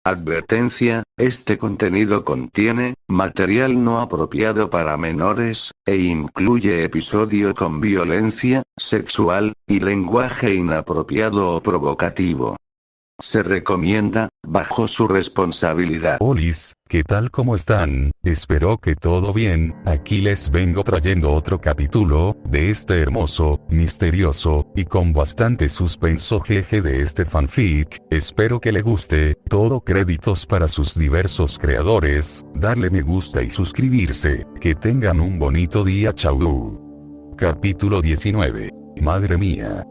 Advertencia, este contenido contiene material no apropiado para menores, e incluye episodio con violencia sexual y lenguaje inapropiado o provocativo. Se recomienda, bajo su responsabilidad. Olis, ¿qué tal? ¿Cómo están? Espero que todo bien. Aquí les vengo trayendo otro capítulo de este hermoso, misterioso y con bastante suspenso jeje de este fanfic. Espero que le guste. Todo créditos para sus diversos creadores. Darle me gusta y suscribirse. Que tengan un bonito día. Chau. Capítulo 19. Madre mía.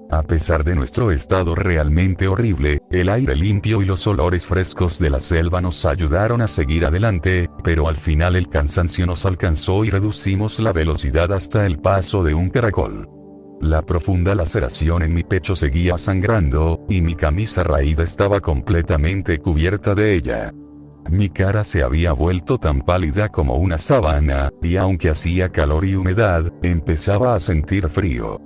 A pesar de nuestro estado realmente horrible, el aire limpio y los olores frescos de la selva nos ayudaron a seguir adelante, pero al final el cansancio nos alcanzó y reducimos la velocidad hasta el paso de un caracol. La profunda laceración en mi pecho seguía sangrando, y mi camisa raída estaba completamente cubierta de ella. Mi cara se había vuelto tan pálida como una sábana, y aunque hacía calor y humedad, empezaba a sentir frío.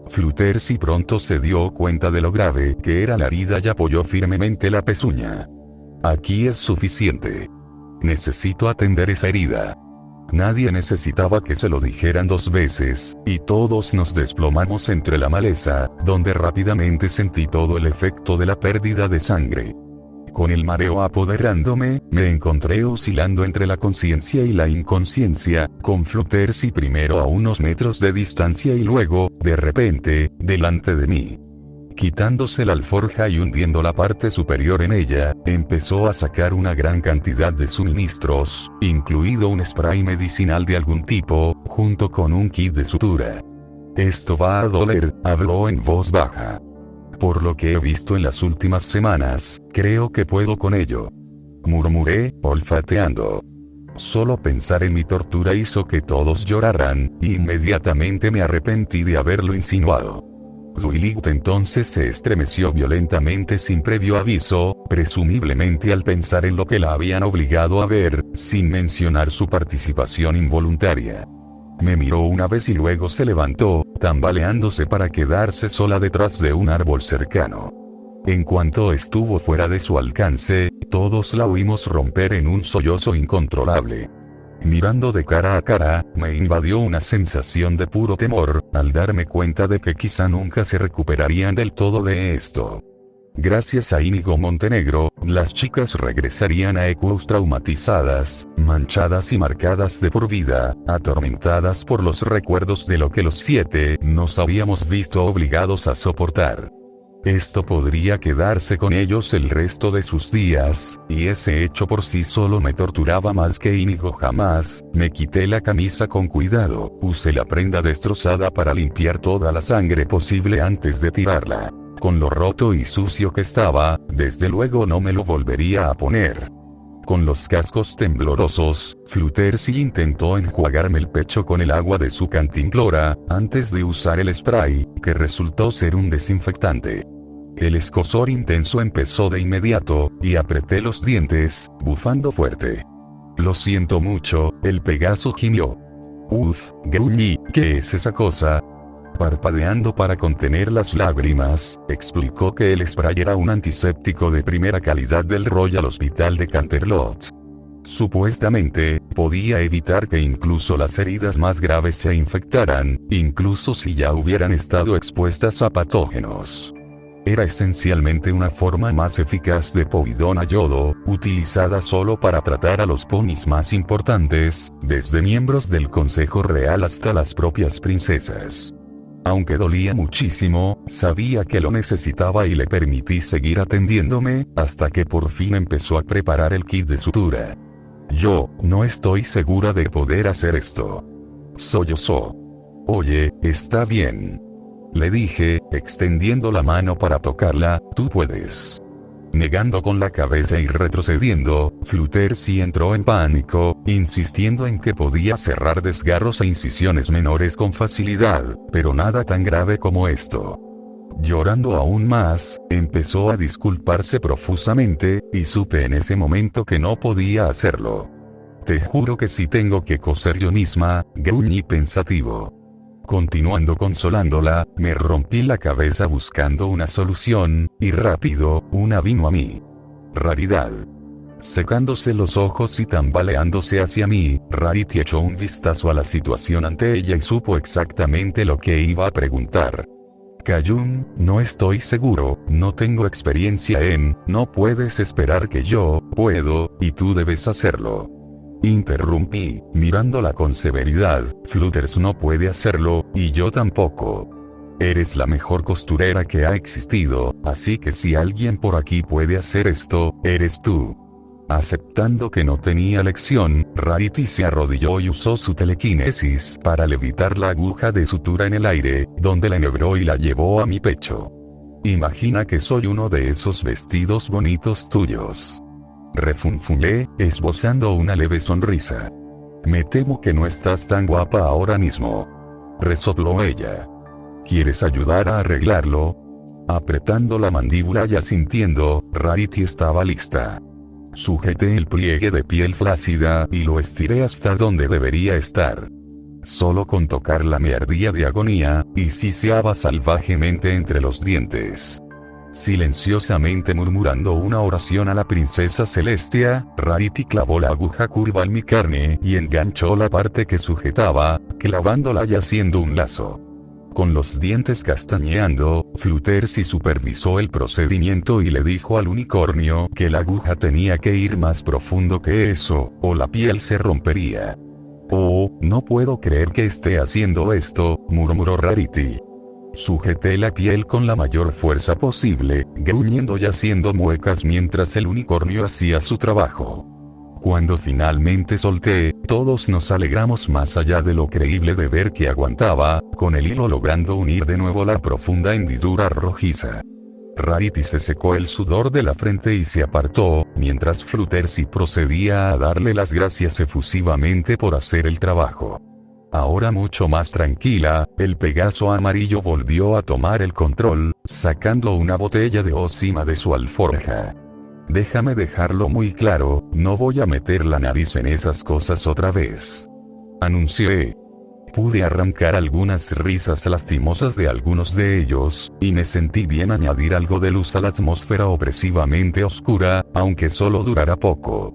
Fluttershy pronto se dio cuenta de lo grave que era la herida y apoyó firmemente la pezuña. Aquí es suficiente. Necesito atender esa herida. Nadie necesitaba que se lo dijeran 2 veces, y todos nos desplomamos entre la maleza, donde rápidamente sentí todo el efecto de la pérdida de sangre. Con el mareo apoderándome, me encontré oscilando entre la conciencia y la inconsciencia, con Fluttershy primero a unos metros de distancia y luego, de repente, delante de mí. Quitándose la alforja y hundiendo la parte superior en ella, empezó a sacar una gran cantidad de suministros, incluido un spray medicinal de algún tipo, junto con un kit de sutura. «Esto va a doler», habló en voz baja. «Por lo que he visto en las últimas semanas, creo que puedo con ello», murmuré, olfateando. Solo pensar en mi tortura hizo que todos lloraran, y inmediatamente me arrepentí de haberlo insinuado. Dwight entonces se estremeció violentamente sin previo aviso, presumiblemente al pensar en lo que la habían obligado a ver, sin mencionar su participación involuntaria. Me miró una vez y luego se levantó, tambaleándose para quedarse sola detrás de un árbol cercano. En cuanto estuvo fuera de su alcance, todos la oímos romper en un sollozo incontrolable. Mirando de cara a cara, me invadió una sensación de puro temor, al darme cuenta de que quizá nunca se recuperarían del todo de esto. Gracias a Íñigo Montenegro, las chicas regresarían a Equus traumatizadas, manchadas y marcadas de por vida, atormentadas por los recuerdos de lo que los 7 nos habíamos visto obligados a soportar. Esto podría quedarse con ellos el resto de sus días, y ese hecho por sí solo me torturaba más que Íñigo jamás. Me quité la camisa con cuidado, usé la prenda destrozada para limpiar toda la sangre posible antes de tirarla. Con lo roto y sucio que estaba, desde luego no me lo volvería a poner. Con los cascos temblorosos, Fluttershy intentó enjuagarme el pecho con el agua de su cantimplora, antes de usar el spray, que resultó ser un desinfectante. El escozor intenso empezó de inmediato, y apreté los dientes, bufando fuerte. «Lo siento mucho», el Pegaso gimió. «Uf, gruñí, ¿qué es esa cosa?». Parpadeando para contener las lágrimas, explicó que el spray era un antiséptico de primera calidad del Royal Hospital de Canterlot. Supuestamente, podía evitar que incluso las heridas más graves se infectaran, incluso si ya hubieran estado expuestas a patógenos. Era esencialmente una forma más eficaz de povidona yodo, utilizada solo para tratar a los ponis más importantes, desde miembros del Consejo Real hasta las propias princesas. Aunque dolía muchísimo, sabía que lo necesitaba y le permití seguir atendiéndome, hasta que por fin empezó a preparar el kit de sutura. «Yo, no estoy segura de poder hacer esto», sollozó. «Oye, está bien», le dije, extendiendo la mano para tocarla. «Tú puedes». Negando con la cabeza y retrocediendo, Fluttershy entró en pánico, insistiendo en que podía cerrar desgarros e incisiones menores con facilidad, pero nada tan grave como esto. Llorando aún más, empezó a disculparse profusamente, y supe en ese momento que no podía hacerlo. «Te juro que si tengo que coser yo misma», gruñí pensativo. Continuando consolándola, me rompí la cabeza buscando una solución, y rápido, una vino a mí. raridad. Secándose los ojos y tambaleándose hacia mí, Rarity echó un vistazo a la situación ante ella y supo exactamente lo que iba a preguntar. Kayun, no estoy seguro, no tengo experiencia no puedes esperar que yo puedo, y tú debes hacerlo. Interrumpí, mirándola con severidad, Flutters no puede hacerlo, y yo tampoco. Eres la mejor costurera que ha existido, así que si alguien por aquí puede hacer esto, eres tú. Aceptando que no tenía lección, Rarity se arrodilló y usó su telequinesis para levitar la aguja de sutura en el aire, donde la enhebró y la llevó a mi pecho. Imagina que soy uno de esos vestidos bonitos tuyos. Refunfuñé, esbozando una leve sonrisa. Me temo que no estás tan guapa ahora mismo. Resopló ella. ¿Quieres ayudar a arreglarlo? Apretando la mandíbula y asintiendo, Rarity estaba lista. Sujeté el pliegue de piel flácida y lo estiré hasta donde debería estar. Solo con tocarla me ardía de agonía, y siseaba salvajemente entre los dientes. Silenciosamente murmurando una oración a la princesa Celestia, Rarity clavó la aguja curva en mi carne y enganchó la parte que sujetaba, clavándola y haciendo un lazo. Con los dientes castañeando, Flutters supervisó el procedimiento y le dijo al unicornio que la aguja tenía que ir más profundo que eso, o la piel se rompería. Oh, no puedo creer que esté haciendo esto, murmuró Rarity. Sujeté la piel con la mayor fuerza posible, gruñendo y haciendo muecas mientras el unicornio hacía su trabajo. Cuando finalmente solté, todos nos alegramos más allá de lo creíble de ver que aguantaba, con el hilo logrando unir de nuevo la profunda hendidura rojiza. Rarity se secó el sudor de la frente y se apartó, mientras Flutters procedía a darle las gracias efusivamente por hacer el trabajo. Ahora mucho más tranquila, el Pegaso amarillo volvió a tomar el control, sacando una botella de ósima de su alforja. Déjame dejarlo muy claro, no voy a meter la nariz en esas cosas otra vez. Anuncié. Pude arrancar algunas risas lastimosas de algunos de ellos, y me sentí bien añadir algo de luz a la atmósfera opresivamente oscura, aunque solo durara poco.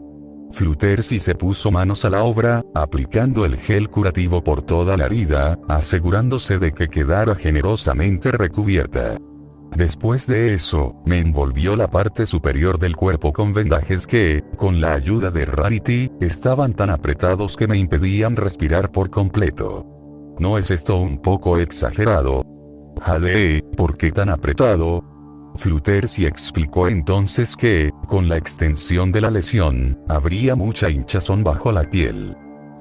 Flutters se puso manos a la obra, aplicando el gel curativo por toda la herida, asegurándose de que quedara generosamente recubierta. Después de eso, me envolvió la parte superior del cuerpo con vendajes que, con la ayuda de Rarity, estaban tan apretados que me impedían respirar por completo. ¿No es esto un poco exagerado? Jade, ¿por qué tan apretado? Flutters explicó entonces que, con la extensión de la lesión, habría mucha hinchazón bajo la piel.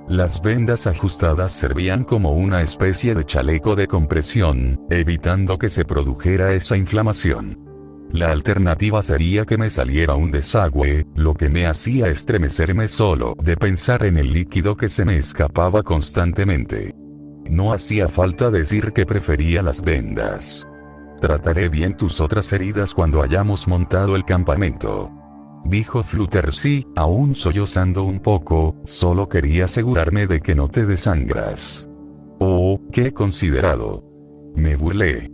Las vendas ajustadas servían como una especie de chaleco de compresión, evitando que se produjera esa inflamación. La alternativa sería que me saliera un desagüe, lo que me hacía estremecerme solo de pensar en el líquido que se me escapaba constantemente. No hacía falta decir que prefería las vendas. Trataré bien tus otras heridas cuando hayamos montado el campamento. Dijo Flutters, aún sollozando un poco, solo quería asegurarme de que no te desangras. Oh, qué considerado. Me burlé.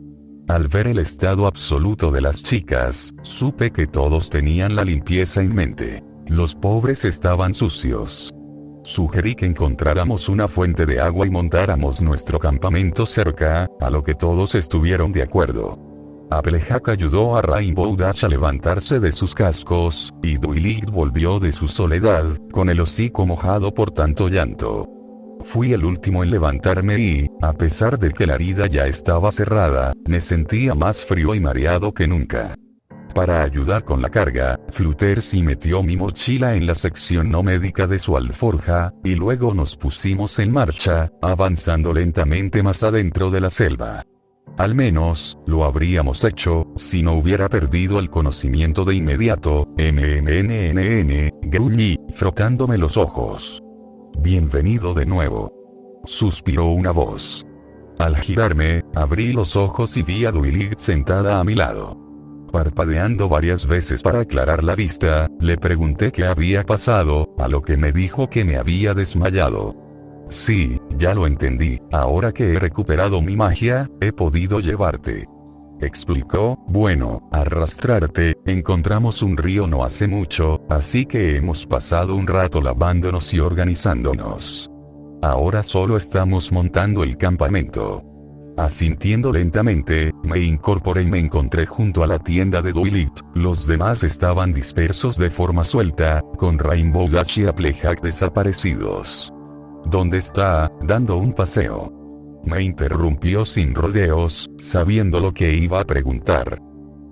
Al ver el estado absoluto de las chicas, supe que todos tenían la limpieza en mente. Los pobres estaban sucios. Sugerí que encontráramos una fuente de agua y montáramos nuestro campamento cerca, a lo que todos estuvieron de acuerdo. Applejack ayudó a Rainbow Dash a levantarse de sus cascos, y Duilig volvió de su soledad, con el hocico mojado por tanto llanto. Fui el último en levantarme y, a pesar de que la herida ya estaba cerrada, me sentía más frío y mareado que nunca. Para ayudar con la carga, Flutters metió mi mochila en la sección no médica de su alforja, y luego nos pusimos en marcha, avanzando lentamente más adentro de la selva. Al menos, lo habríamos hecho, si no hubiera perdido el conocimiento de inmediato. Gruñí, frotándome los ojos. Bienvenido de nuevo. Suspiró una voz. Al girarme, abrí los ojos y vi a Duilig sentada a mi lado. Parpadeando varias veces para aclarar la vista, le pregunté qué había pasado, a lo que me dijo que me había desmayado. Sí, ya lo entendí, ahora que he recuperado mi magia, he podido llevarte. explicó. Bueno, arrastrarte, encontramos un río no hace mucho, así que hemos pasado un rato lavándonos y organizándonos. Ahora solo estamos montando el campamento. Asintiendo lentamente, me incorporé y me encontré junto a la tienda de Dwight. Los demás estaban dispersos de forma suelta, con Rainbow Dash y Applejack desaparecidos. ¿Dónde está? Dando un paseo. Me interrumpió sin rodeos, sabiendo lo que iba a preguntar.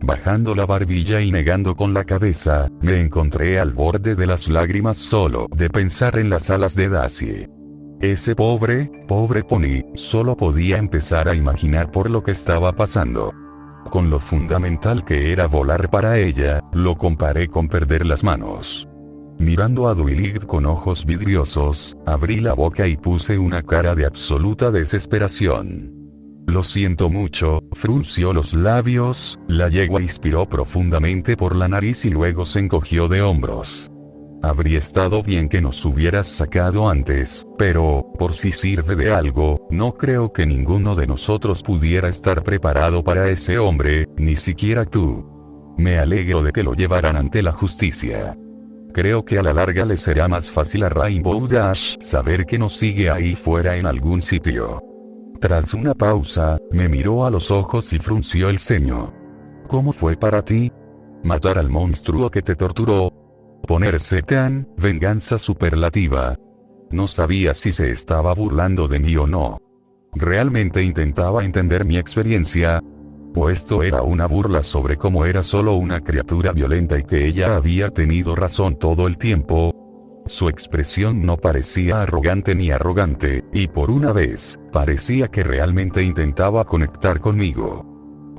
Bajando la barbilla y negando con la cabeza, me encontré al borde de las lágrimas solo de pensar en las alas de Daisy. Ese pobre pony, solo podía empezar a imaginar por lo que estaba pasando. Con lo fundamental que era volar para ella, lo comparé con perder las manos. Mirando a Dwight con ojos vidriosos, abrí la boca y puse una cara de absoluta desesperación. Lo siento mucho, frunció los labios, la yegua inspiró profundamente por la nariz y luego se encogió de hombros. Habría estado bien que nos hubieras sacado antes, pero, por si sirve de algo, no creo que ninguno de nosotros pudiera estar preparado para ese hombre, ni siquiera tú. Me alegro de que lo llevaran ante la justicia. Creo que a la larga le será más fácil a Rainbow Dash saber que nos sigue ahí fuera en algún sitio. Tras una pausa, me miró a los ojos y frunció el ceño. ¿Cómo fue para ti? ¿Matar al monstruo que te torturó? Ponerse tan, venganza superlativa. No sabía si se estaba burlando de mí o no. Realmente intentaba entender mi experiencia. ¿O esto era una burla sobre cómo era solo una criatura violenta y que ella había tenido razón todo el tiempo? Su expresión no parecía arrogante ni arrogante, y por una vez, parecía que realmente intentaba conectar conmigo.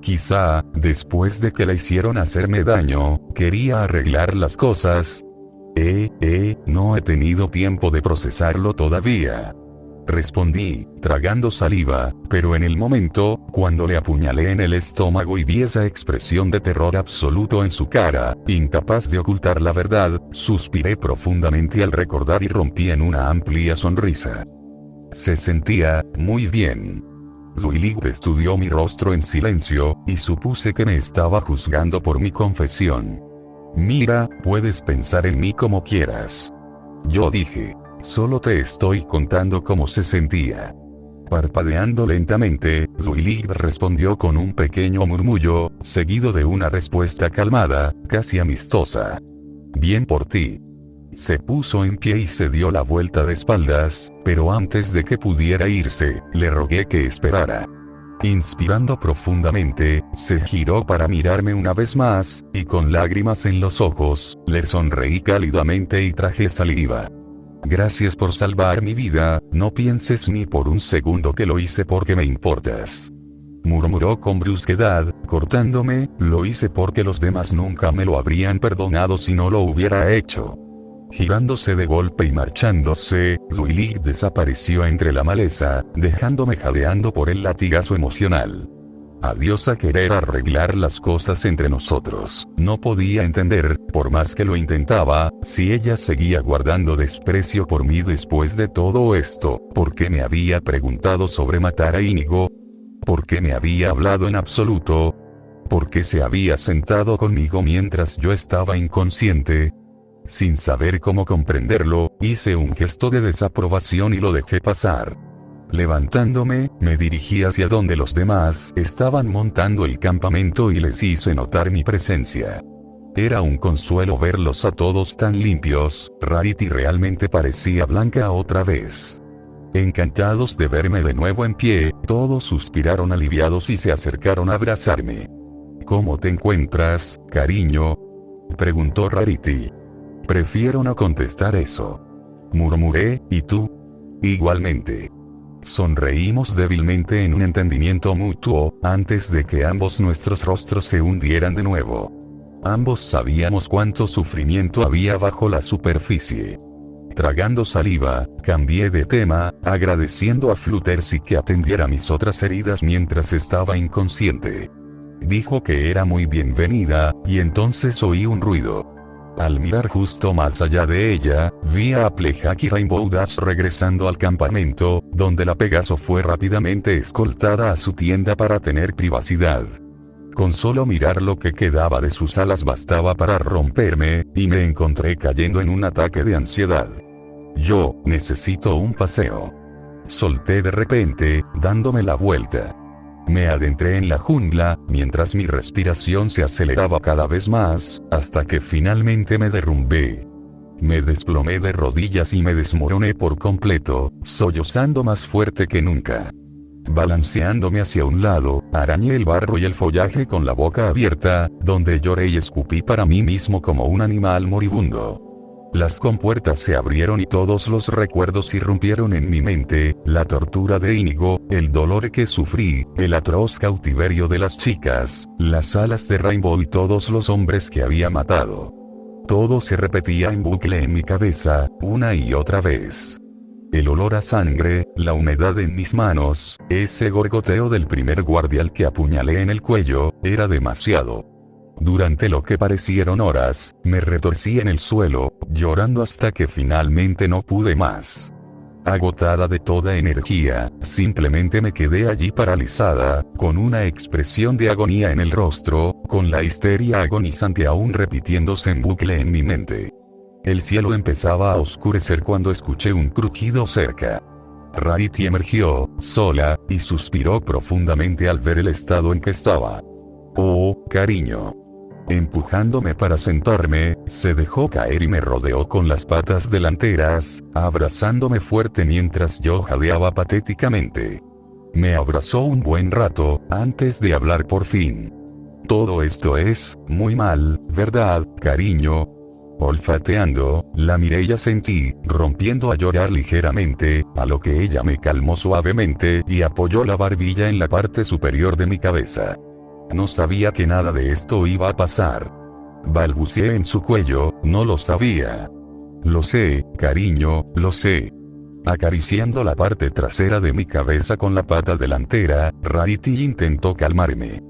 Quizá, después de que le hicieron hacerme daño, quería arreglar las cosas. No he tenido tiempo de procesarlo todavía. Respondí, tragando saliva, pero en el momento, cuando le apuñalé en el estómago y vi esa expresión de terror absoluto en su cara, incapaz de ocultar la verdad, suspiré profundamente al recordar y rompí en una amplia sonrisa. Se sentía muy bien. Dwight estudió mi rostro en silencio, y supuse que me estaba juzgando por mi confesión. Mira, puedes pensar en mí como quieras. Yo dije, solo te estoy contando cómo se sentía. Parpadeando lentamente, Dwight respondió con un pequeño murmullo, seguido de una respuesta calmada, casi amistosa. Bien por ti. Se puso en pie y se dio la vuelta de espaldas, pero antes de que pudiera irse, le rogué que esperara. Inspirando profundamente, se giró para mirarme una vez más, y con lágrimas en los ojos, le sonreí cálidamente y traje saliva. Gracias por salvar mi vida, no pienses ni por un segundo que lo hice porque me importas. Murmuró con brusquedad, cortándome, lo hice porque los demás nunca me lo habrían perdonado si no lo hubiera hecho. Girándose de golpe y marchándose, Dwight desapareció entre la maleza, dejándome jadeando por el latigazo emocional. Adiós a querer arreglar las cosas entre nosotros. No podía entender, por más que lo intentaba, si ella seguía guardando desprecio por mí después de todo esto, por qué me había preguntado sobre matar a Inigo, por qué me había hablado en absoluto, por qué se había sentado conmigo mientras yo estaba inconsciente. Sin saber cómo comprenderlo, hice un gesto de desaprobación y lo dejé pasar. Levantándome, me dirigí hacia donde los demás estaban montando el campamento y les hice notar mi presencia. Era un consuelo verlos a todos tan limpios, Rarity realmente parecía blanca otra vez. Encantados de verme de nuevo en pie, todos suspiraron aliviados y se acercaron a abrazarme. ¿Cómo te encuentras, cariño?, preguntó Rarity. Prefiero no contestar eso. Murmuré, ¿y tú? Igualmente. Sonreímos débilmente en un entendimiento mutuo, antes de que ambos nuestros rostros se hundieran de nuevo. Ambos sabíamos cuánto sufrimiento había bajo la superficie. Tragando saliva, cambié de tema, agradeciendo a Fluttershy que atendiera mis otras heridas mientras estaba inconsciente. Dijo que era muy bienvenida, y entonces oí un ruido. Al mirar justo más allá de ella, vi a Applejack y Rainbow Dash regresando al campamento, donde la Pegaso fue rápidamente escoltada a su tienda para tener privacidad. Con solo mirar lo que quedaba de sus alas bastaba para romperme, y me encontré cayendo en un ataque de ansiedad. Yo necesito un paseo. Solté de repente, dándome la vuelta. Me adentré en la jungla, mientras mi respiración se aceleraba cada vez más, hasta que finalmente me derrumbé. Me desplomé de rodillas y me desmoroné por completo, sollozando más fuerte que nunca. Balanceándome hacia un lado, arañé el barro y el follaje con la boca abierta, donde lloré y escupí para mí mismo como un animal moribundo. Las compuertas se abrieron y todos los recuerdos irrumpieron en mi mente: la tortura de Inigo, el dolor que sufrí, el atroz cautiverio de las chicas, las alas de Rainbow y todos los hombres que había matado. Todo se repetía en bucle en mi cabeza, una y otra vez. El olor a sangre, la humedad en mis manos, ese gorgoteo del primer guardia al que apuñalé en el cuello, era demasiado. Durante lo que parecieron horas, me retorcí en el suelo, llorando hasta que finalmente no pude más. Agotada de toda energía, simplemente me quedé allí paralizada, con una expresión de agonía en el rostro, con la histeria agonizante aún repitiéndose en bucle en mi mente. El cielo empezaba a oscurecer cuando escuché un crujido cerca. Rarity emergió, sola, y suspiró profundamente al ver el estado en que estaba. «Oh, cariño». Empujándome para sentarme, se dejó caer y me rodeó con las patas delanteras, abrazándome fuerte mientras yo jadeaba patéticamente. Me abrazó un buen rato, antes de hablar por fin. «Todo esto es muy mal, ¿verdad, cariño?». Olfateando, la miré y asentí, rompiendo a llorar ligeramente, a lo que ella me calmó suavemente y apoyó la barbilla en la parte superior de mi cabeza. No sabía que nada de esto iba a pasar. Balbuceé en su cuello: «No lo sabía». «Lo sé, cariño, lo sé». Acariciando la parte trasera de mi cabeza con la pata delantera, Rarity intentó calmarme.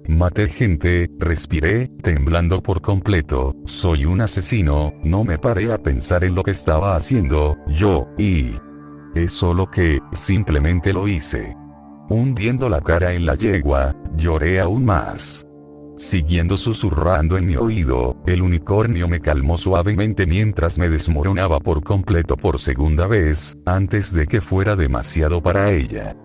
«Maté gente», respiré, temblando por completo. «Soy un asesino, no me paré a pensar en lo que estaba haciendo, yo, y... es solo que, simplemente lo hice». Hundiendo la cara en la yegua, lloré aún más. Siguiendo susurrando en mi oído, el unicornio me calmó suavemente mientras me desmoronaba por completo por segunda vez, antes de que fuera demasiado para ella.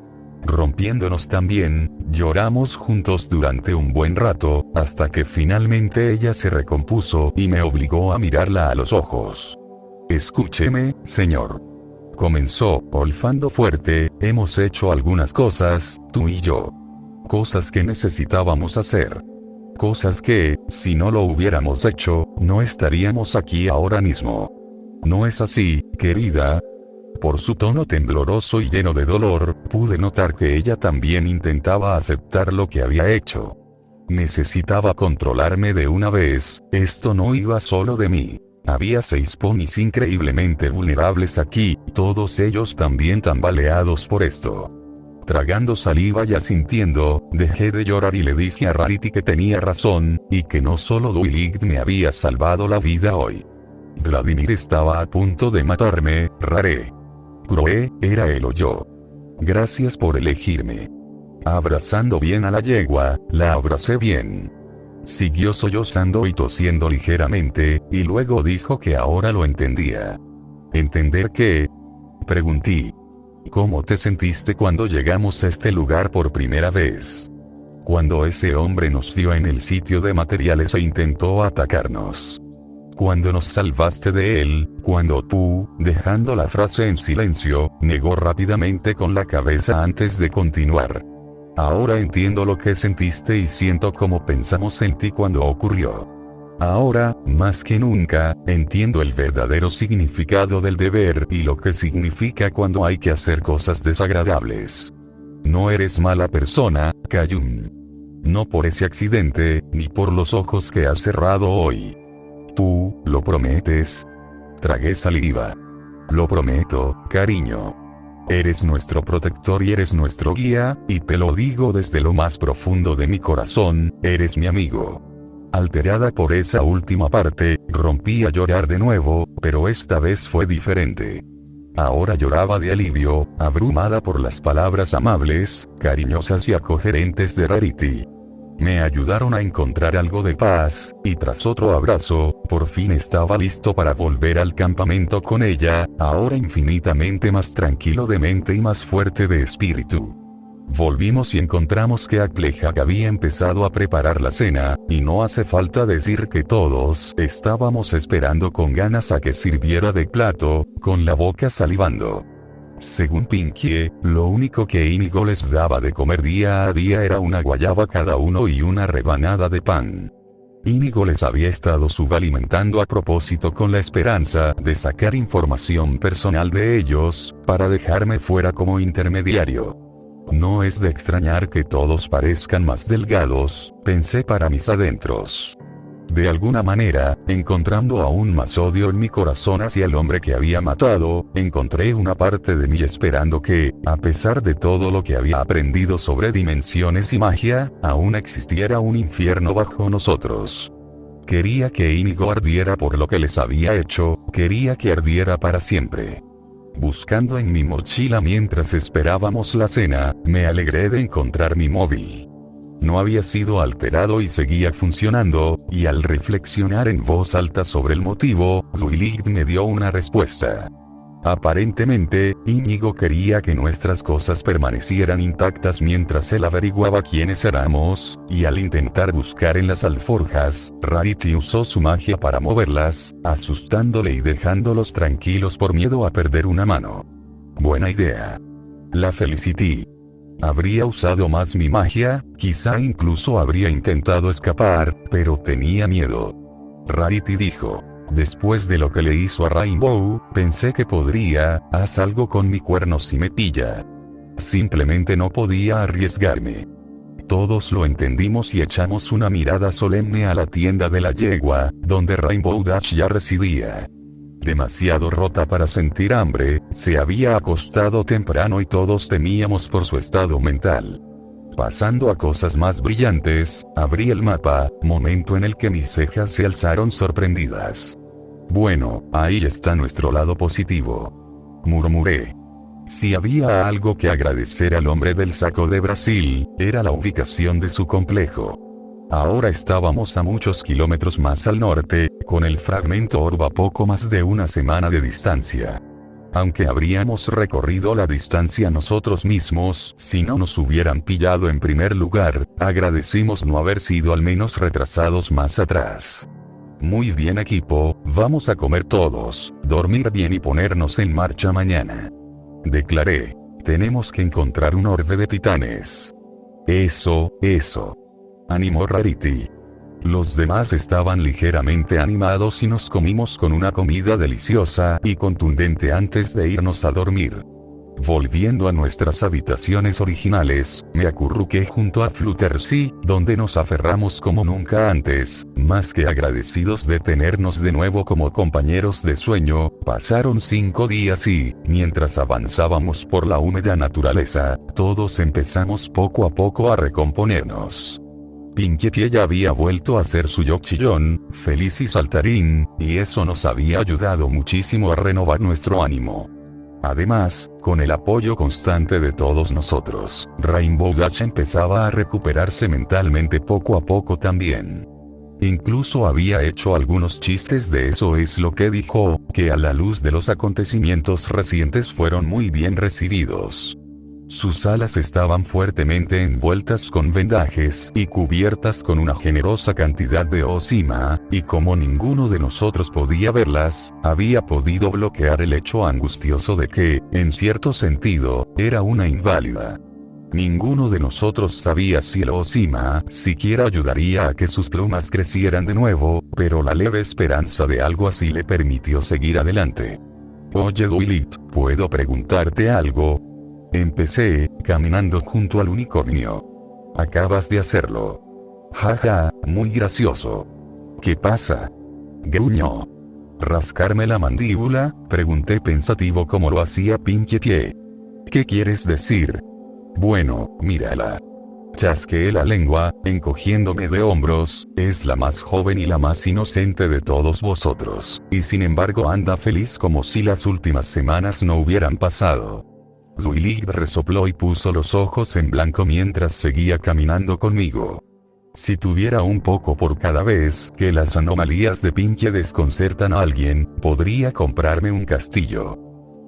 Rompiéndonos también, lloramos juntos durante un buen rato, hasta que finalmente ella se recompuso y me obligó a mirarla a los ojos. «Escúcheme, señor», comenzó, olfando fuerte, «hemos hecho algunas cosas, tú y yo. Cosas que necesitábamos hacer. Cosas que, si no lo hubiéramos hecho, no estaríamos aquí ahora mismo. ¿No es así, querida?». Por su tono tembloroso y lleno de dolor, pude notar que ella también intentaba aceptar lo que había hecho. Necesitaba controlarme de una vez, esto no iba solo de mí. Había 6 ponis increíblemente vulnerables aquí, todos ellos también tambaleados por esto. Tragando saliva y asintiendo, dejé de llorar y le dije a Rarity que tenía razón, y que no solo Duilig me había salvado la vida hoy. Vladimir estaba a punto de matarme, Rare. Croe, era él o yo. Gracias por elegirme. Abrazando bien a la yegua, la abracé bien. Siguió sollozando y tosiendo ligeramente, y luego dijo que ahora lo entendía. ¿Entender qué?, pregunté. ¿Cómo te sentiste cuando llegamos a este lugar por primera vez? Cuando ese hombre nos vio en el sitio de materiales e intentó atacarnos. Cuando nos salvaste de él, cuando tú, dejando la frase en silencio, negó rápidamente con la cabeza antes de continuar. Ahora entiendo lo que sentiste y siento cómo pensamos en ti cuando ocurrió. Ahora, más que nunca, entiendo el verdadero significado del deber y lo que significa cuando hay que hacer cosas desagradables. No eres mala persona, Kayun. No por ese accidente, ni por los ojos que has cerrado hoy. ¿Tú, lo prometes? Tragué saliva. Lo prometo, cariño. Eres nuestro protector y eres nuestro guía, y te lo digo desde lo más profundo de mi corazón, eres mi amigo. Alterada por esa última parte, rompí a llorar de nuevo, pero esta vez fue diferente. Ahora lloraba de alivio, abrumada por las palabras amables, cariñosas y acogerentes de Rarity. Me ayudaron a encontrar algo de paz, y tras otro abrazo, por fin estaba listo para volver al campamento con ella, ahora infinitamente más tranquilo de mente y más fuerte de espíritu. Volvimos y encontramos que Aklejak había empezado a preparar la cena, y no hace falta decir que todos estábamos esperando con ganas a que sirviera de plato, con la boca salivando. Según Pinkie, lo único que Inigo les daba de comer día a día era una guayaba cada uno y una rebanada de pan. Inigo les había estado subalimentando a propósito con la esperanza de sacar información personal de ellos, para dejarme fuera como intermediario. No es de extrañar que todos parezcan más delgados, pensé para mis adentros. De alguna manera, encontrando aún más odio en mi corazón hacia el hombre que había matado, encontré una parte de mí esperando que, a pesar de todo lo que había aprendido sobre dimensiones y magia, aún existiera un infierno bajo nosotros. Quería que Inigo ardiera por lo que les había hecho, quería que ardiera para siempre. Buscando en mi mochila mientras esperábamos la cena, me alegré de encontrar mi móvil. No había sido alterado y seguía funcionando, y al reflexionar en voz alta sobre el motivo, Dwight me dio una respuesta. Aparentemente, Íñigo quería que nuestras cosas permanecieran intactas mientras él averiguaba quiénes éramos, y al intentar buscar en las alforjas, Rarity usó su magia para moverlas, asustándole y dejándolos tranquilos por miedo a perder una mano. Buena idea. La felicité. Habría usado más mi magia, quizá incluso habría intentado escapar, pero tenía miedo. Rarity dijo: después de lo que le hizo a Rainbow, pensé que podría, haz algo con mi cuerno si me pilla. Simplemente no podía arriesgarme. Todos lo entendimos y echamos una mirada solemne a la tienda de la yegua, donde Rainbow Dash ya residía. Demasiado rota para sentir hambre, se había acostado temprano y todos temíamos por su estado mental. Pasando a cosas más brillantes, abrí el mapa, momento en el que mis cejas se alzaron sorprendidas. Bueno, ahí está nuestro lado positivo. Murmuré. Si había algo que agradecer al hombre del saco de Brasil, era la ubicación de su complejo. Ahora estábamos a muchos kilómetros más al norte, con el fragmento orb a poco más de una semana de distancia. Aunque habríamos recorrido la distancia nosotros mismos, si no nos hubieran pillado en primer lugar, agradecimos no haber sido al menos retrasados más atrás. Muy bien equipo, vamos a comer todos, dormir bien y ponernos en marcha mañana. Declaré. Tenemos que encontrar un orbe de titanes. Eso. Animó Rarity. Los demás estaban ligeramente animados y nos comimos con una comida deliciosa y contundente antes de irnos a dormir. Volviendo a nuestras habitaciones originales, me acurruqué junto a Fluttershy, donde nos aferramos como nunca antes, más que agradecidos de tenernos de nuevo como compañeros de sueño. Pasaron 5 días y, mientras avanzábamos por la húmeda naturaleza, todos empezamos poco a poco a recomponernos. Pinkie ya había vuelto a ser su yo chillón, feliz y saltarín, y eso nos había ayudado muchísimo a renovar nuestro ánimo. Además, con el apoyo constante de todos nosotros, Rainbow Dash empezaba a recuperarse mentalmente poco a poco también. Incluso había hecho algunos chistes de eso, es lo que dijo, que a la luz de los acontecimientos recientes fueron muy bien recibidos. Sus alas estaban fuertemente envueltas con vendajes y cubiertas con una generosa cantidad de osima, y como ninguno de nosotros podía verlas, había podido bloquear el hecho angustioso de que, en cierto sentido, era una inválida. Ninguno de nosotros sabía si el osima siquiera ayudaría a que sus plumas crecieran de nuevo, pero la leve esperanza de algo así le permitió seguir adelante. Oye Dwight, ¿puedo preguntarte algo? Empecé, caminando junto al unicornio. Acabas de hacerlo. Jaja, muy gracioso. ¿Qué pasa? Gruñó. ¿Rascarme la mandíbula? Pregunté pensativo como lo hacía Pinkie. ¿Qué quieres decir? Bueno, mírala. Chasqueé la lengua, encogiéndome de hombros, es la más joven y la más inocente de todos vosotros, y sin embargo anda feliz como si las últimas semanas no hubieran pasado. Dwight resopló y puso los ojos en blanco mientras seguía caminando conmigo. Si tuviera un poco por cada vez que las anomalías de Pinkie desconcertan a alguien, podría comprarme un castillo.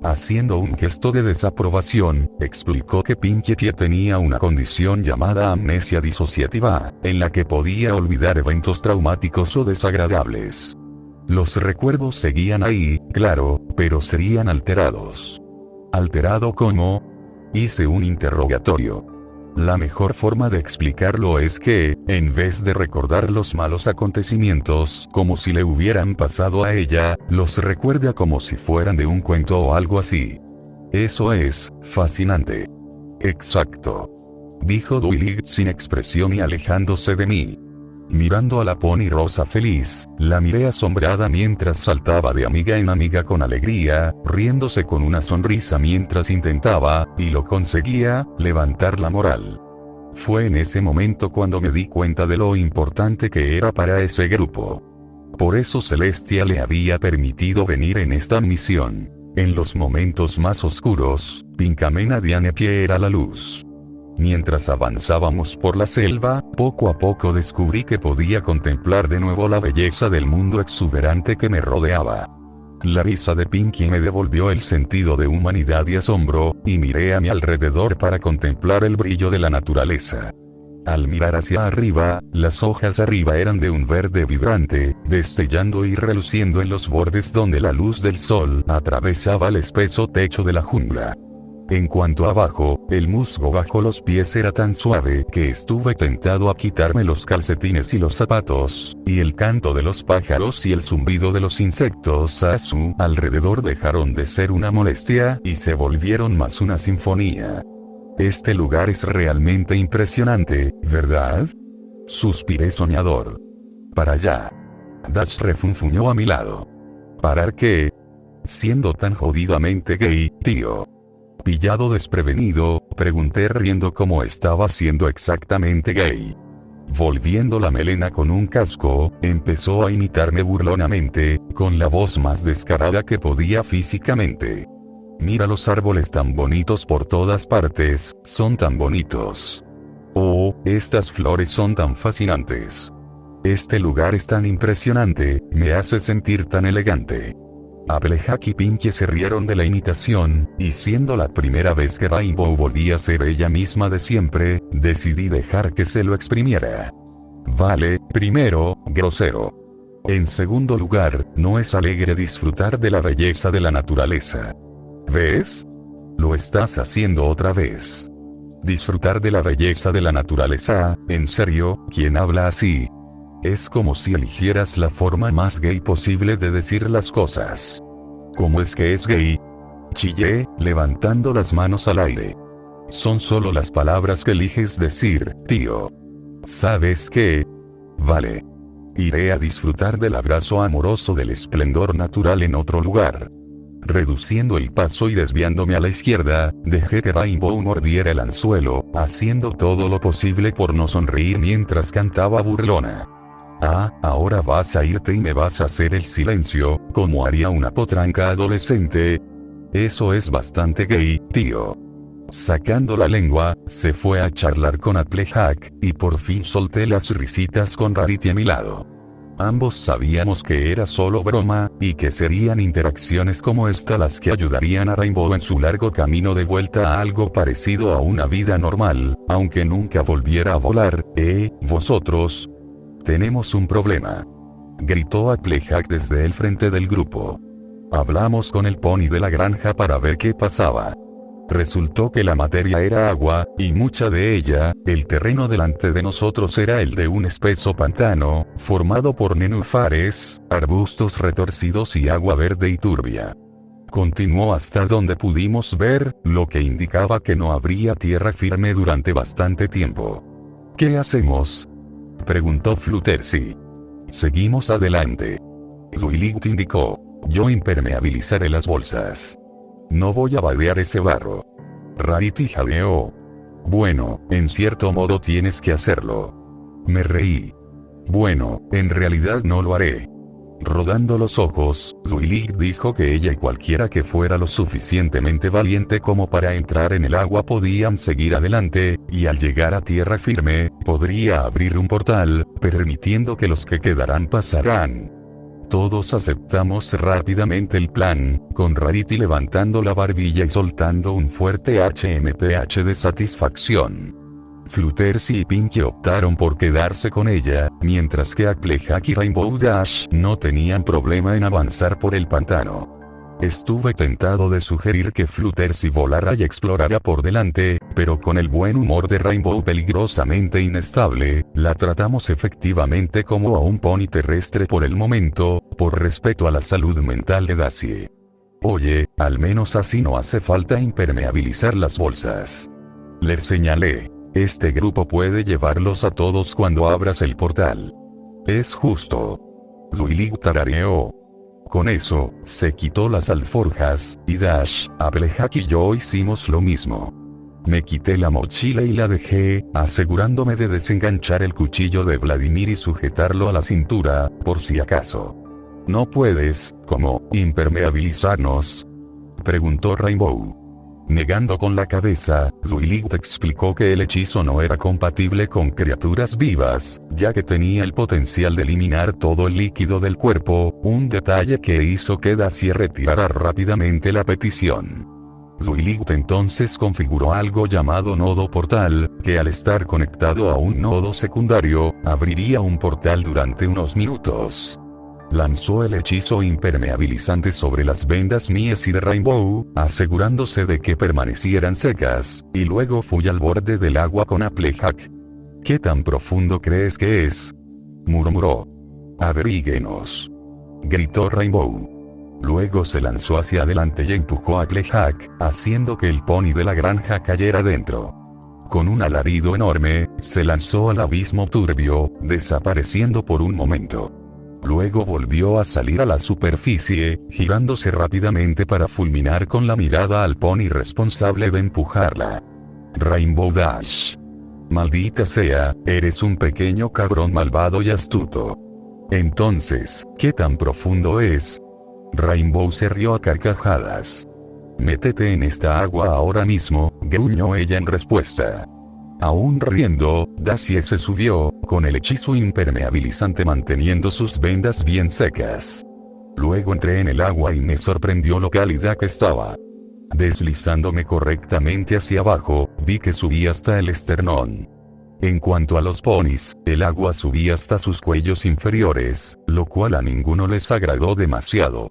Haciendo un gesto de desaprobación, explicó que Pinkie tenía una condición llamada amnesia disociativa, en la que podía olvidar eventos traumáticos o desagradables. Los recuerdos seguían ahí, claro, pero serían alterados. ¿Alterado cómo? Hice un interrogatorio. La mejor forma de explicarlo es que, en vez de recordar los malos acontecimientos como si le hubieran pasado a ella, los recuerda como si fueran de un cuento o algo así. Eso es fascinante. Exacto. Dijo Dwight sin expresión y alejándose de mí. Mirando a la pony rosa feliz, la miré asombrada mientras saltaba de amiga en amiga con alegría, riéndose con una sonrisa mientras intentaba, y lo conseguía, levantar la moral. Fue en ese momento cuando me di cuenta de lo importante que era para ese grupo. Por eso Celestia le había permitido venir en esta misión. En los momentos más oscuros, Pinkamena Dianepie era la luz. Mientras avanzábamos por la selva, poco a poco descubrí que podía contemplar de nuevo la belleza del mundo exuberante que me rodeaba. La risa de Pinkie me devolvió el sentido de humanidad y asombro, y miré a mi alrededor para contemplar el brillo de la naturaleza. Al mirar hacia arriba, las hojas arriba eran de un verde vibrante, destellando y reluciendo en los bordes donde la luz del sol atravesaba el espeso techo de la jungla. En cuanto a abajo, el musgo bajo los pies era tan suave que estuve tentado a quitarme los calcetines y los zapatos, y el canto de los pájaros y el zumbido de los insectos a su alrededor dejaron de ser una molestia y se volvieron más una sinfonía. Este lugar es realmente impresionante, ¿verdad? Suspiré soñador. Para allá. Dash refunfuñó a mi lado. ¿Parar qué? Siendo tan jodidamente gay, tío. Pillado desprevenido, pregunté riendo cómo estaba siendo exactamente gay. Volviendo la melena con un casco, empezó a imitarme burlonamente, con la voz más descarada que podía físicamente. Mira los árboles tan bonitos por todas partes, son tan bonitos. Oh, estas flores son tan fascinantes. Este lugar es tan impresionante, me hace sentir tan elegante. Applejack y Pinkie se rieron de la imitación, y siendo la primera vez que Rainbow volvía a ser ella misma de siempre, decidí dejar que se lo exprimiera. Vale, primero, grosero. En segundo lugar, no es alegre disfrutar de la belleza de la naturaleza. ¿Ves? Lo estás haciendo otra vez. Disfrutar de la belleza de la naturaleza, ¿en serio? ¿Quién habla así? Es como si eligieras la forma más gay posible de decir las cosas. ¿Cómo es que es gay? Chillé, levantando las manos al aire. Son solo las palabras que eliges decir, tío. ¿Sabes qué? Vale. Iré a disfrutar del abrazo amoroso del esplendor natural en otro lugar. Reduciendo el paso y desviándome a la izquierda, dejé que Rainbow mordiera el anzuelo, haciendo todo lo posible por no sonreír mientras cantaba burlona. Ah, ahora vas a irte y me vas a hacer el silencio, como haría una potranca adolescente. Eso es bastante gay, tío. Sacando la lengua, se fue a charlar con Applejack, y por fin solté las risitas con Rarity a mi lado. Ambos sabíamos que era solo broma, y que serían interacciones como esta las que ayudarían a Rainbow en su largo camino de vuelta a algo parecido a una vida normal, aunque nunca volviera a volar, vosotros. Tenemos un problema. Gritó Applejack desde el frente del grupo. Hablamos con el pony de la granja para ver qué pasaba. Resultó que la materia era agua, y mucha de ella, el terreno delante de nosotros era el de un espeso pantano, formado por nenúfares, arbustos retorcidos y agua verde y turbia. Continuó hasta donde pudimos ver, lo que indicaba que no habría tierra firme durante bastante tiempo. ¿Qué hacemos?, preguntó Fluttershy. Seguimos adelante. Dwight indicó. Yo impermeabilizaré las bolsas. No voy a vadear ese barro. Rarity jadeó. Bueno, en cierto modo tienes que hacerlo. Me reí. Bueno, en realidad no lo haré. Rodando los ojos, Duilig dijo que ella y cualquiera que fuera lo suficientemente valiente como para entrar en el agua podían seguir adelante, y al llegar a tierra firme, podría abrir un portal, permitiendo que los que quedarán pasarán. Todos aceptamos rápidamente el plan, con Rarity levantando la barbilla y soltando un fuerte HMPH de satisfacción. Fluttershy y Pinkie optaron por quedarse con ella, mientras que Applejack y Rainbow Dash no tenían problema en avanzar por el pantano. Estuve tentado de sugerir que Fluttershy volara y explorara por delante, pero con el buen humor de Rainbow peligrosamente inestable, la tratamos efectivamente como a un pony terrestre por el momento, por respeto a la salud mental de Daisy. Oye, al menos así no hace falta impermeabilizar las bolsas. Les señalé. Este grupo puede llevarlos a todos cuando abras el portal. Es justo. Duilig tarareó. Con eso, se quitó las alforjas, y Dash, Applejack y yo hicimos lo mismo. Me quité la mochila y la dejé, asegurándome de desenganchar el cuchillo de Vladimir y sujetarlo a la cintura, por si acaso. ¿No puedes, como, impermeabilizarnos?, preguntó Rainbow. Negando con la cabeza, Duilig explicó que el hechizo no era compatible con criaturas vivas, ya que tenía el potencial de eliminar todo el líquido del cuerpo, un detalle que hizo que Daisy retirara rápidamente la petición. Duilig entonces configuró algo llamado nodo portal, que al estar conectado a un nodo secundario, abriría un portal durante unos minutos. Lanzó el hechizo impermeabilizante sobre las vendas mías y de Rainbow, asegurándose de que permanecieran secas, y luego fui al borde del agua con Applejack. ¿Qué tan profundo crees que es?, murmuró. Averíguenos, gritó Rainbow. Luego se lanzó hacia adelante y empujó a Applejack, haciendo que el pony de la granja cayera dentro. Con un alarido enorme, se lanzó al abismo turbio, desapareciendo por un momento. Luego volvió a salir a la superficie, girándose rápidamente para fulminar con la mirada al pony responsable de empujarla. Rainbow Dash. Maldita sea, eres un pequeño cabrón malvado y astuto. Entonces, ¿qué tan profundo es? Rainbow se rió a carcajadas. Métete en esta agua ahora mismo, gruñó ella en respuesta. Aún riendo, Daisy se subió, con el hechizo impermeabilizante manteniendo sus vendas bien secas. Luego entré en el agua y me sorprendió lo cálida que estaba. Deslizándome correctamente hacia abajo, vi que subía hasta el esternón. En cuanto a los ponis, el agua subía hasta sus cuellos inferiores, lo cual a ninguno les agradó demasiado.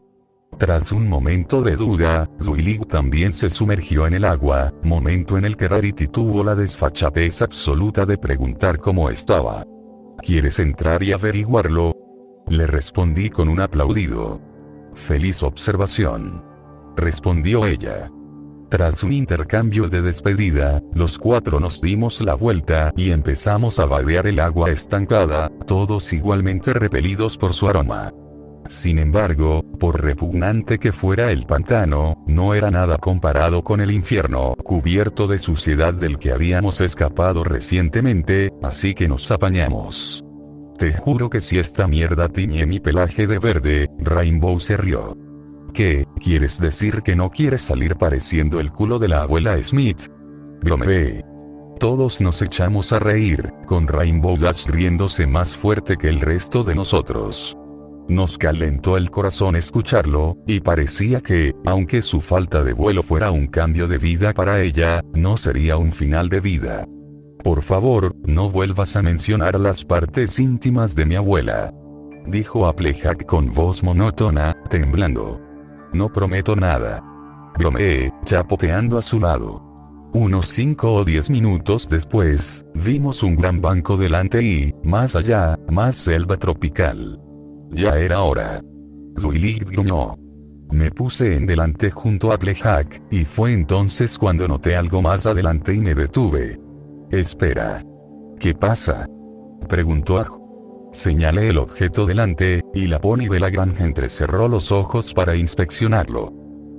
Tras un momento de duda, Duilig también se sumergió en el agua, momento en el que Rarity tuvo la desfachatez absoluta de preguntar cómo estaba. ¿Quieres entrar y averiguarlo?, le respondí con un aplaudido. Feliz observación, respondió ella. Tras un intercambio de despedida, los cuatro nos dimos la vuelta y empezamos a vadear el agua estancada, todos igualmente repelidos por su aroma. Sin embargo, por repugnante que fuera el pantano, no era nada comparado con el infierno cubierto de suciedad del que habíamos escapado recientemente, así que nos apañamos. Te juro que si esta mierda tiñe mi pelaje de verde, Rainbow se rió. ¿Qué, quieres decir que no quieres salir pareciendo el culo de la abuela Smith? Bromeé. Todos nos echamos a reír, con Rainbow Dash riéndose más fuerte que el resto de nosotros. Nos calentó el corazón escucharlo, y parecía que, aunque su falta de vuelo fuera un cambio de vida para ella, no sería un final de vida. Por favor, no vuelvas a mencionar las partes íntimas de mi abuela, dijo Applejack con voz monótona, temblando. No prometo nada, bromeé, chapoteando a su lado. Unos 5 o 10 minutos después, vimos un gran banco delante y, más allá, más selva tropical. Ya era hora. Duilig gruñó. Me puse en delante junto a Applejack, y fue entonces cuando noté algo más adelante y me detuve. Espera. ¿Qué pasa?, preguntó Aj. Señalé el objeto delante, y la pony de la granja entrecerró los ojos para inspeccionarlo.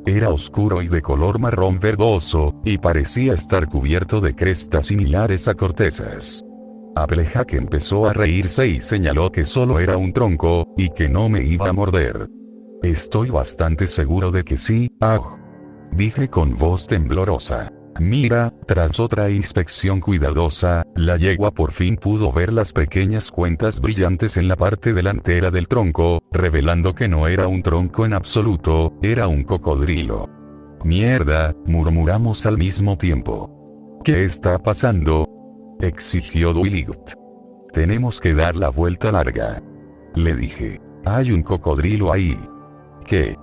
Era oscuro y de color marrón verdoso, y parecía estar cubierto de crestas similares a cortezas. Applejack empezó a reírse y señaló que solo era un tronco, y que no me iba a morder. Estoy bastante seguro de que sí, dije con voz temblorosa. Mira, tras otra inspección cuidadosa, la yegua por fin pudo ver las pequeñas cuentas brillantes en la parte delantera del tronco, revelando que no era un tronco en absoluto, era un cocodrilo. Mierda, murmuramos al mismo tiempo. ¿Qué está pasando?, exigió Dwight. Tenemos que dar la vuelta larga, le dije. Hay un cocodrilo ahí. ¿Qué?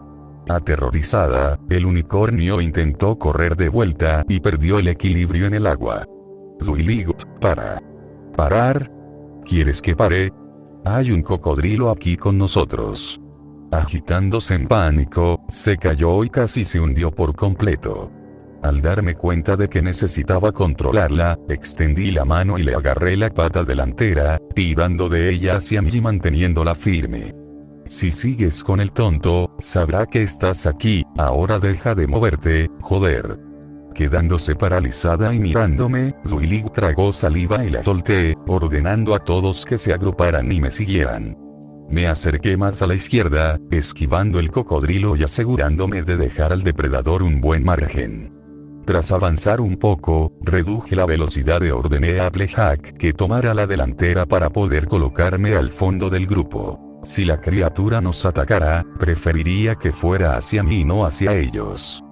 Aterrorizada, el unicornio intentó correr de vuelta y perdió el equilibrio en el agua. Dwight, ¿Parar? ¿Quieres que pare? Hay un cocodrilo aquí con nosotros. Agitándose en pánico, se cayó y casi se hundió por completo. Al darme cuenta de que necesitaba controlarla, extendí la mano y le agarré la pata delantera, tirando de ella hacia mí y manteniéndola firme. Si sigues con el tonto, sabrá que estás aquí, ahora deja de moverte, joder. Quedándose paralizada y mirándome, Dwight tragó saliva y la solté, ordenando a todos que se agruparan y me siguieran. Me acerqué más a la izquierda, esquivando el cocodrilo y asegurándome de dejar al depredador un buen margen. Tras avanzar un poco, reduje la velocidad y ordené a Applejack que tomara la delantera para poder colocarme al fondo del grupo. Si la criatura nos atacara, preferiría que fuera hacia mí y no hacia ellos.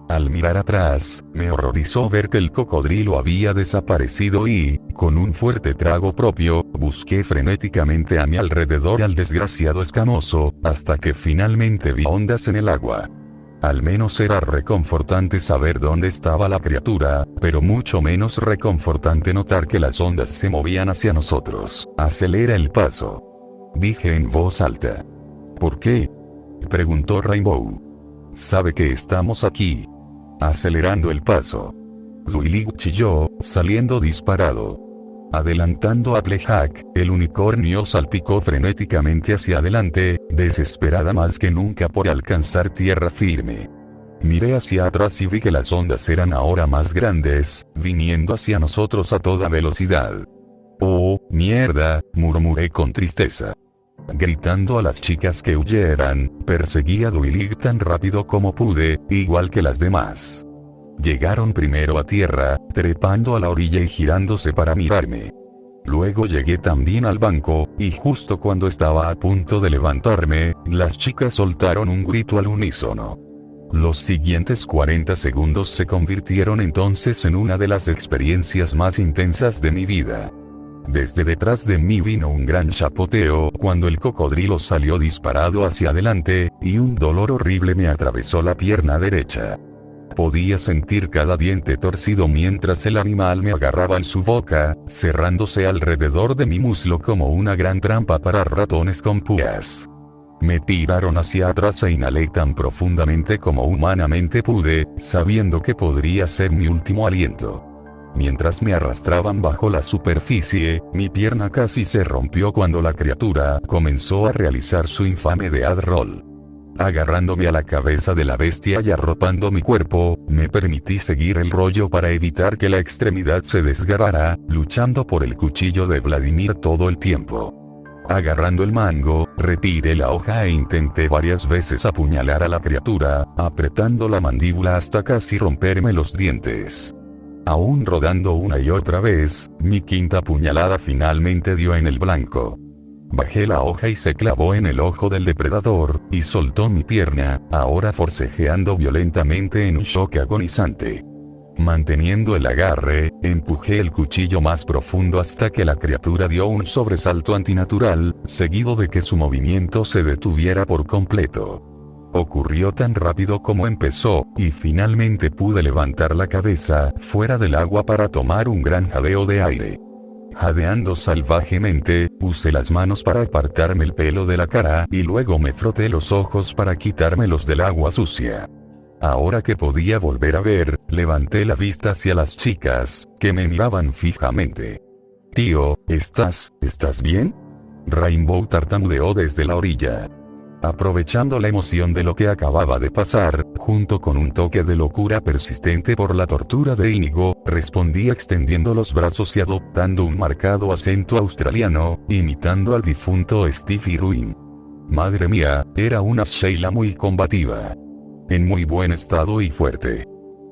Al mirar atrás, me horrorizó ver que el cocodrilo había desaparecido y, con un fuerte trago propio, busqué frenéticamente a mi alrededor al desgraciado escamoso, hasta que finalmente vi ondas en el agua. Al menos era reconfortante saber dónde estaba la criatura, pero mucho menos reconfortante notar que las ondas se movían hacia nosotros. Acelera el paso, dije en voz alta. ¿Por qué?, preguntó Rainbow. Sabe que estamos aquí. Acelerando el paso. Dwight chilló, saliendo disparado. Adelantando a Applejack, el unicornio salpicó frenéticamente hacia adelante, desesperada más que nunca por alcanzar tierra firme. Miré hacia atrás y vi que las ondas eran ahora más grandes, viniendo hacia nosotros a toda velocidad. «Oh, mierda», murmuré con tristeza. Gritando a las chicas que huyeran, perseguí a Dwight tan rápido como pude, igual que las demás. Llegaron primero a tierra, trepando a la orilla y girándose para mirarme. Luego llegué también al banco, y justo cuando estaba a punto de levantarme, las chicas soltaron un grito al unísono. Los siguientes 40 segundos se convirtieron entonces en una de las experiencias más intensas de mi vida. Desde detrás de mí vino un gran chapoteo cuando el cocodrilo salió disparado hacia adelante, y un dolor horrible me atravesó la pierna derecha. Podía sentir cada diente torcido mientras el animal me agarraba en su boca, cerrándose alrededor de mi muslo como una gran trampa para ratones con púas. Me tiraron hacia atrás e inhalé tan profundamente como humanamente pude, sabiendo que podría ser mi último aliento. Mientras me arrastraban bajo la superficie, mi pierna casi se rompió cuando la criatura comenzó a realizar su infame death roll. Agarrándome a la cabeza de la bestia y arropando mi cuerpo, me permití seguir el rollo para evitar que la extremidad se desgarrara, luchando por el cuchillo de Vladimir todo el tiempo. Agarrando el mango, retiré la hoja e intenté varias veces apuñalar a la criatura, apretando la mandíbula hasta casi romperme los dientes. Aún rodando una y otra vez, mi quinta puñalada finalmente dio en el blanco. Bajé la hoja y se clavó en el ojo del depredador, y soltó mi pierna, ahora forcejeando violentamente en un shock agonizante. Manteniendo el agarre, empujé el cuchillo más profundo hasta que la criatura dio un sobresalto antinatural, seguido de que su movimiento se detuviera por completo. Ocurrió tan rápido como empezó, y finalmente pude levantar la cabeza fuera del agua para tomar un gran jadeo de aire. Jadeando salvajemente, usé las manos para apartarme el pelo de la cara y luego me froté los ojos para quitármelos del agua sucia. Ahora que podía volver a ver, levanté la vista hacia las chicas, que me miraban fijamente. «Tío, ¿estás bien?», Rainbow tartamudeó desde la orilla. Aprovechando la emoción de lo que acababa de pasar, junto con un toque de locura persistente por la tortura de Íñigo, respondí extendiendo los brazos y adoptando un marcado acento australiano, imitando al difunto Steve Irwin. Madre mía, era una Sheila muy combativa. En muy buen estado y fuerte.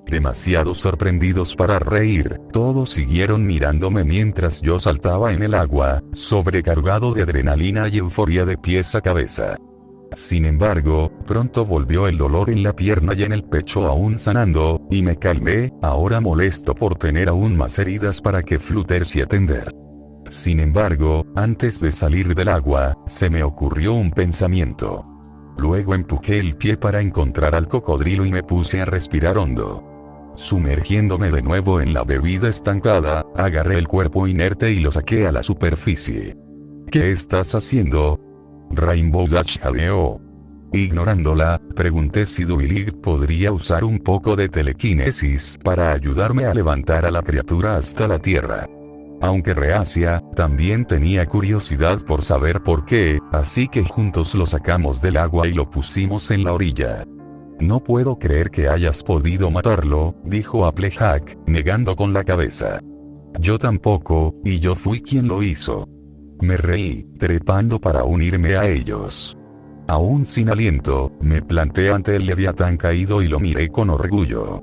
Demasiado sorprendidos para reír, todos siguieron mirándome mientras yo saltaba en el agua, sobrecargado de adrenalina y euforia de pies a cabeza. Sin embargo, pronto volvió el dolor en la pierna y en el pecho aún sanando, y me calmé, ahora molesto por tener aún más heridas para que Fluttershy atender. Sin embargo, antes de salir del agua, se me ocurrió un pensamiento. Luego empujé el pie para encontrar al cocodrilo y me puse a respirar hondo. Sumergiéndome de nuevo en la bebida estancada, agarré el cuerpo inerte y lo saqué a la superficie. ¿Qué estás haciendo? Rainbow Dash jadeó. Ignorándola, pregunté si Duilig podría usar un poco de telequinesis para ayudarme a levantar a la criatura hasta la tierra. Aunque reacia, también tenía curiosidad por saber por qué, así que juntos lo sacamos del agua y lo pusimos en la orilla. No puedo creer que hayas podido matarlo, dijo Applejack, negando con la cabeza. Yo tampoco, y yo fui quien lo hizo. Me reí, trepando para unirme a ellos. Aún sin aliento, me planté ante el leviatán caído y lo miré con orgullo.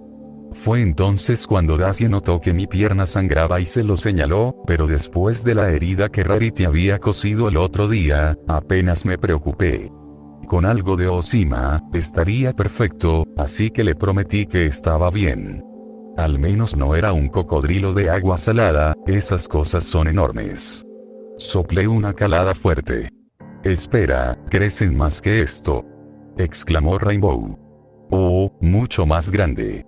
Fue entonces cuando Dacia notó que mi pierna sangraba y se lo señaló, pero después de la herida que Rarity había cosido el otro día, apenas me preocupé. Con algo de Ozima, estaría perfecto, así que le prometí que estaba bien. Al menos no era un cocodrilo de agua salada, esas cosas son enormes. Soplé una calada fuerte. Espera, crecen más que esto. Exclamó Rainbow. Oh, mucho más grande.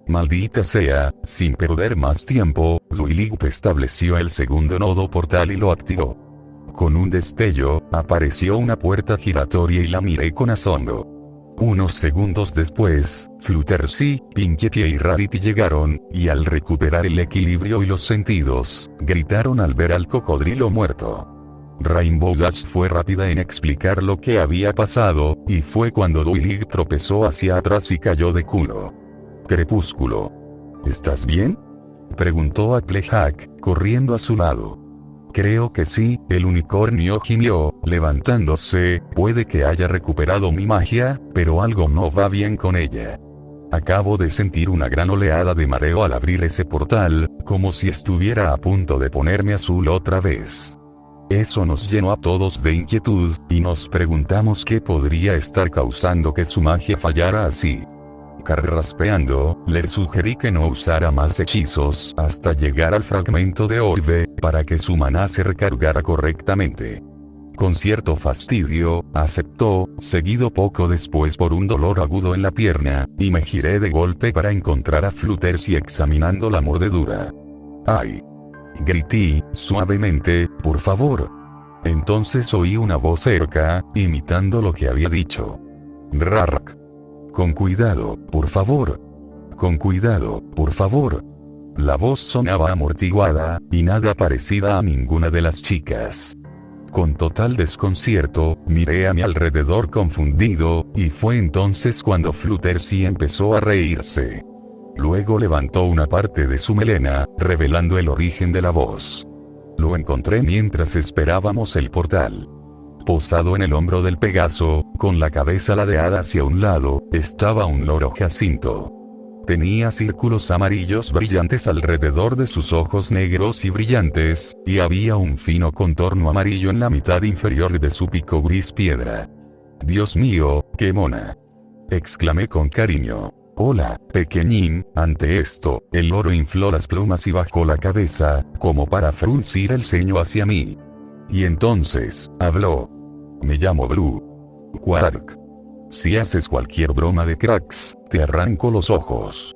Maldita sea, sin perder más tiempo, Duilig estableció el segundo nodo portal y lo activó. Con un destello, apareció una puerta giratoria y la miré con asombro. Unos segundos después, Fluttershy, Pinkie Pie y Rarity llegaron, y al recuperar el equilibrio y los sentidos, gritaron al ver al cocodrilo muerto. Rainbow Dash fue rápida en explicar lo que había pasado, y fue cuando Duilig tropezó hacia atrás y cayó de culo. Crepúsculo. ¿Estás bien? Preguntó Applejack, corriendo a su lado. Creo que sí, el unicornio gimió, levantándose, puede que haya recuperado mi magia, pero algo no va bien con ella. Acabo de sentir una gran oleada de mareo al abrir ese portal, como si estuviera a punto de ponerme azul otra vez. Eso nos llenó a todos de inquietud, y nos preguntamos qué podría estar causando que su magia fallara así. Carraspeando, le sugerí que no usara más hechizos hasta llegar al fragmento de orbe, para que su maná se recargara correctamente. Con cierto fastidio, aceptó, seguido poco después por un dolor agudo en la pierna, y me giré de golpe para encontrar a Fluttershy examinando la mordedura. ¡Ay! Grité, suavemente, por favor. Entonces oí una voz cerca, imitando lo que había dicho. Rark. Con cuidado, por favor. Con cuidado, por favor. La voz sonaba amortiguada, y nada parecida a ninguna de las chicas. Con total desconcierto, miré a mi alrededor confundido, y fue entonces cuando Fluttershy empezó a reírse. Luego levantó una parte de su melena, revelando el origen de la voz. Lo encontré mientras esperábamos el portal. Posado en el hombro del Pegaso, con la cabeza ladeada hacia un lado, estaba un loro jacinto. Tenía círculos amarillos brillantes alrededor de sus ojos negros y brillantes, y había un fino contorno amarillo en la mitad inferior de su pico gris piedra. «Dios mío, qué mona», exclamé con cariño. «Hola, pequeñín». Ante esto, el loro infló las plumas y bajó la cabeza, como para fruncir el ceño hacia mí. Y entonces, habló. «Me llamo Blue. Quark. Si haces cualquier broma de cracks, te arranco los ojos».